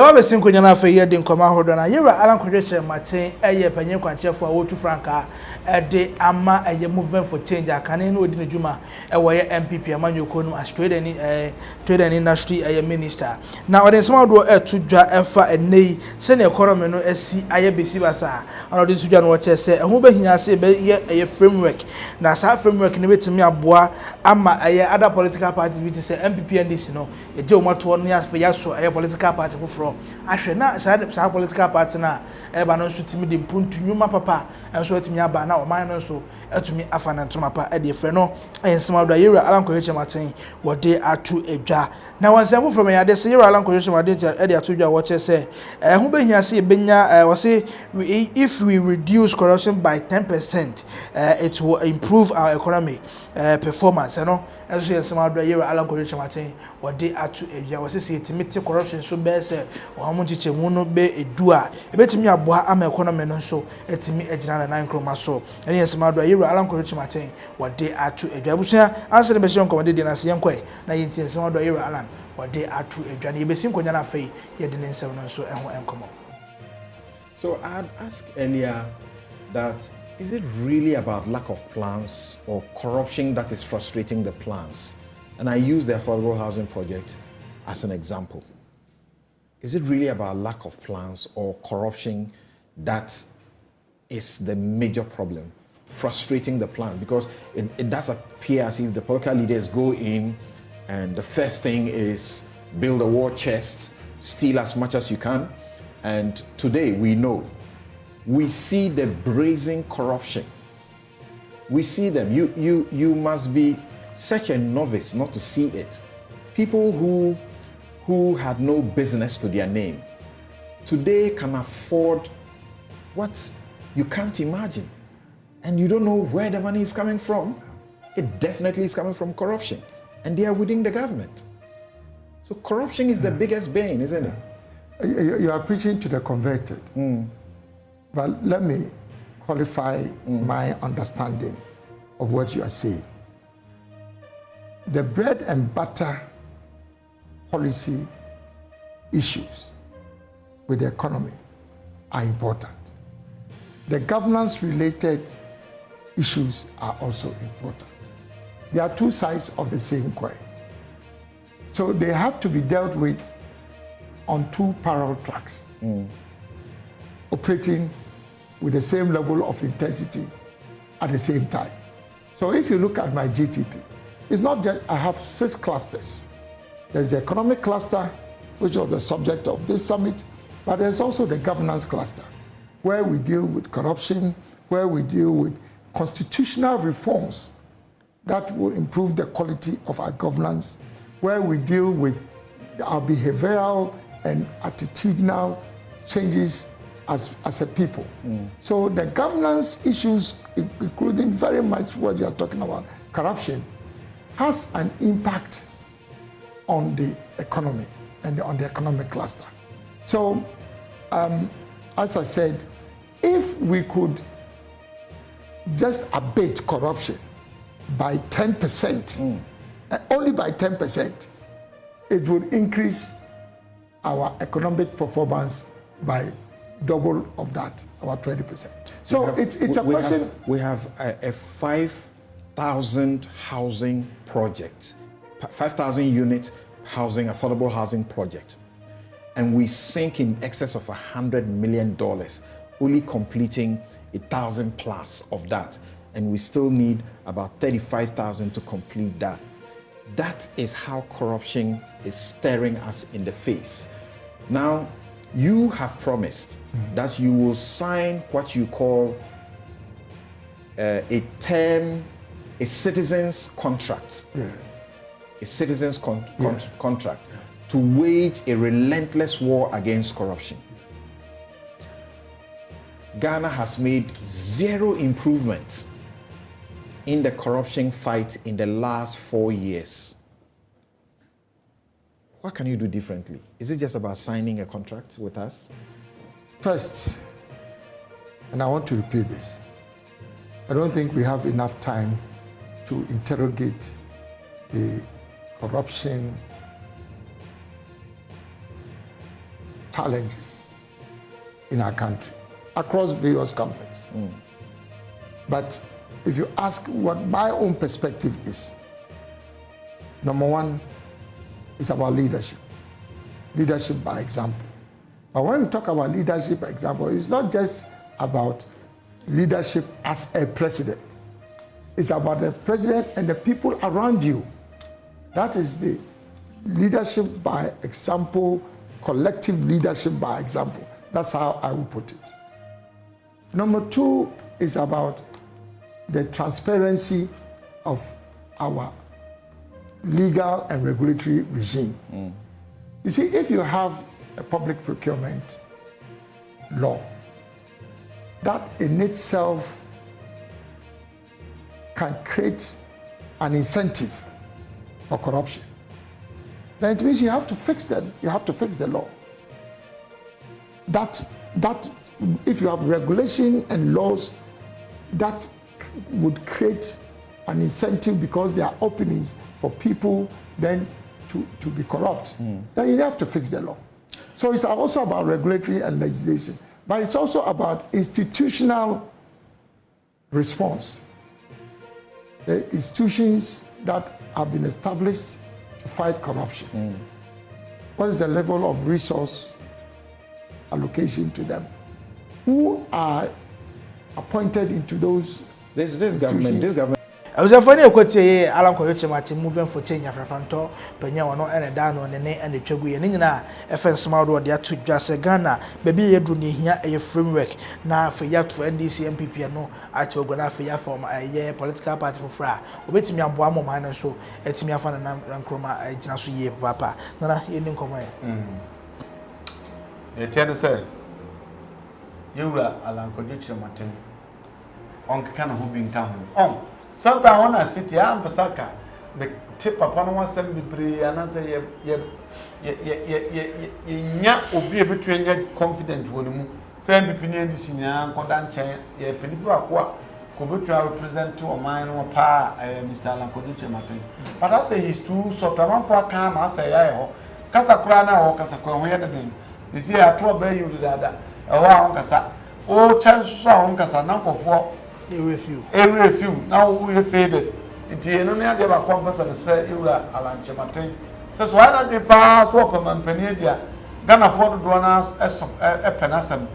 wa be sin konya na afa ye de nkoma hodo na yera alan Kyerematen eye panyen kwanchefo a wotu franka de ama eye movement for change akane na odi ne djuma wo ye MPP amanyoko no as trade and industry eye minister na odi nsema do etu dwa efa enei se na economy no asi aye besi basa ana odi tu dwa no wo chese eho behia se be ye framework na sa framework ne betimi aboa ama eye other political party bi se MPP NDC no eje o mato no yaso eye political party fufuro ahwe na sa political party na eba no nso timi de mpuntu nyuma papa enso atimi aba na o man no nso atumi afana ntoma pa e de frɛ no ensema do yera alan Kyerematen wode atu edwa na wansanfo from ya de se yera alan Kyerematen e de atu edwa wo che se ho behia se benya wo se if we reduce corruption by 10% it will improve our economic performance no enso ensema do yera alan Kyerematen wode atu edwa wo se etimite corruption so be se wo mo chichemu no be edu a ebetimi aboa ama economy no so etimi agina na nkroma so ene ensema do yera alan Kyerematen wode atu edwa busia anse ne be hye nkomade de na se yenkoi na yenti ensema do yera alan wode atu edwa na yebesim konya na afei ye de ne nsem no so eho enkomo. So I had asked earlier that is it really about lack of plans or corruption that is frustrating the plans? And I use the affordable housing project as an example. Is it really about lack of plans or corruption that is the major problem, frustrating the plan? Because it does appear as if the political leaders go in and the first thing is build a war chest, steal as much as you can. And today we see the brazen corruption. We see them. You must be such a novice not to see it. People who had no business to their name today can afford what you can't imagine, and you don't know where the money is coming from. It definitely is coming from corruption, and they are within the government. So corruption is the biggest bane, isn't it? You are preaching to the converted. But let me qualify my understanding of what you are saying. The bread and butter policy issues with the economy are important. The governance-related issues are also important. They are two sides of the same coin. So they have to be dealt with on two parallel tracks, operating with the same level of intensity at the same time. So if you look at my GTP, it's not just I have 6 clusters. There's the economic cluster, which was the subject of this summit, but there's also the governance cluster, where we deal with corruption, where we deal with constitutional reforms that will improve the quality of our governance, where we deal with our behavioral and attitudinal changes as a people. So the governance issues, including very much what you are talking about, corruption, has an impact on the economy and on the economic cluster. So, as I said, if we could just abate corruption by 10%, only by 10%, it would increase our economic performance by double of that, about 20%. So it's a question. We have a 5,000 housing project, 5,000 unit housing, affordable housing project. And we sink in excess of $100 million, only completing 1,000 plus of that. And we still need about 35,000 to complete that. That is how corruption is staring us in the face. Now, you have promised that you will sign what you call a citizen's contract. Yes. A citizen's contract to wage a relentless war against corruption. Ghana has made zero improvement in the corruption fight in the last 4 years. What can you do differently? Is it just about signing a contract with us? First, and I want to repeat this, I don't think we have enough time to interrogate the corruption challenges in our country across various companies. But if you ask what my own perspective is, number one is about leadership. Leadership by example. But when we talk about leadership by example, it's not just about leadership as a president. It's about the president and the people around you. That is the leadership by example, collective leadership by example. That's how I would put it. Number two is about the transparency of our legal and regulatory regime. You see, if you have a public procurement law, that in itself can create an incentive for corruption. Then it means you have to fix them. You have to fix the law. That if you have regulation and laws, that would create an incentive because there are openings for people then to be corrupt. Then you have to fix the law. So it's also about regulatory and legislation, but it's also about institutional response. The institutions that have been established to fight corruption. What is the level of resource allocation to them? Who are appointed into those? This government. I was a funny equity, Alan Kyerematen moving for change after Franto, Penya, and a down on the name and the Chagui, and in a offense model, they are to just a Ghana, baby, you do here a framework now for yet for NDC MPP and no, I told Ghana for ya from a year political party for Fra. Wait me a boamo man and so, it's me a fan and chroma, I just ye papa. Nana, you didn't come in. You tell us, you were Alan Kyerematen on kind of who been coming on. Sometimes when I sit here, I'm Pasaka. The tip upon one send me pray and I say, yeah, be between your confident when you send me opinion this in your condan chain, ye people are could represent to a mine or pa, Mr. Alan Kyerematen. But I say he's too soft. I'm for a calm, I say, I Casacriana or Casacro, we had a name. You see, I told you to that. A while, Casa. Oh, chance song, Casananco for. Every few. Now we faded. It is only a given compass and say, you are Alan Kyerematen. Says, why not you pass up and Penedia? Gonna afford to do a penasem.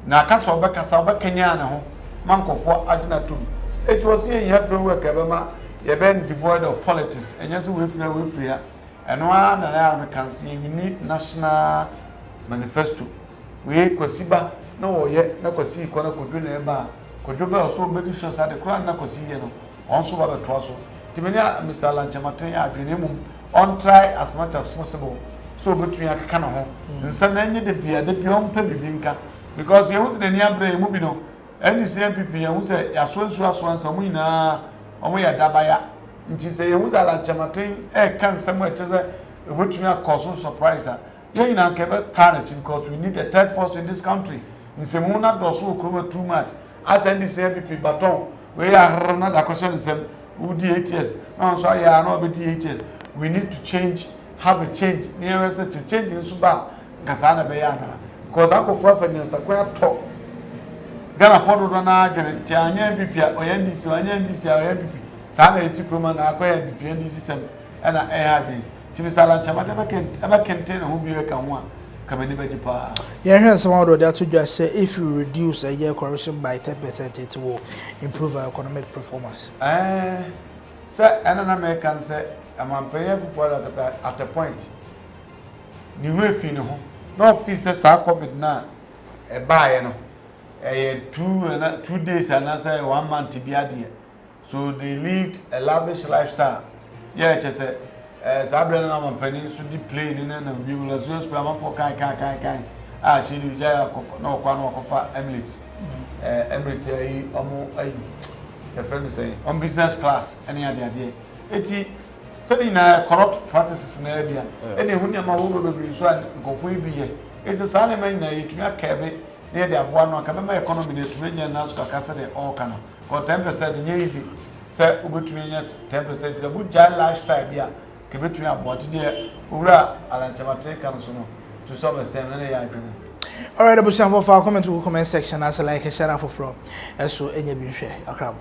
Nakaso Becca Kenyana, Manco for Adinatum. It was here in every work, Ebema, you been devoid of politics, and yes, we free. And one and I can see we need national manifesto. We Kwasiba, no, yet, no, Kwasi, Kona could do nearby. Could you also make sure that the crown Nakosino also have a trousseau? Timenia, Mr. Alan Kyerematen, I bring on try as much as possible. So between a canoe and some any the beer, the beyond Pebinka, because you want the near brain moving on. And the same people who say, as well as some winner, or we are Dabaya. And she say, who's Alan Kyerematen, can somewhere just which me a cause surprise that. You know, kept targeting because we need a third force in this country. In Semona, does so come too much. As NDC MPP baton, we are another question is who the 8 years. No, so I are not 8 years. We need to change, have a change. Near us to change in Suba, Kasana Bayana. Because I go for finance, a great talk. Gonna follow the argument, Tianya MPP or NDC or NDC or MPP. Sana Etiquoman, acquire MPP and DCM and I had Timisala Chamata ever contain who be a one. Yeah, here's some of that to just say if you reduce a year correction by 10%, it will improve our economic performance. Sir, an American say, I'm paying before at a point. New refino, no fees as our COVID now. A buy, a 2 days and I say 1 month to be a dear. So they lived a lavish lifestyle. Yeah, just say. Sabrina and Penny should be playing in and we will as well as for Kai. Actually, no Quanofa Emirates. Emirates, a friend saying, on business class, any idea. It's setting corrupt practices in Arabia. Any Hunyama will be and go for be. It's a Salaman, a cabin near the Abuano, Kamama economy to make an ask a Cassade or Cana. Got 10% easy. Say, between 10%, a good child lifestyle. Between about the Ura Alan Kyerematen can so to some extent na ya adwene. All right, abusan for comment section as like share for from. So enya bi hwe akram.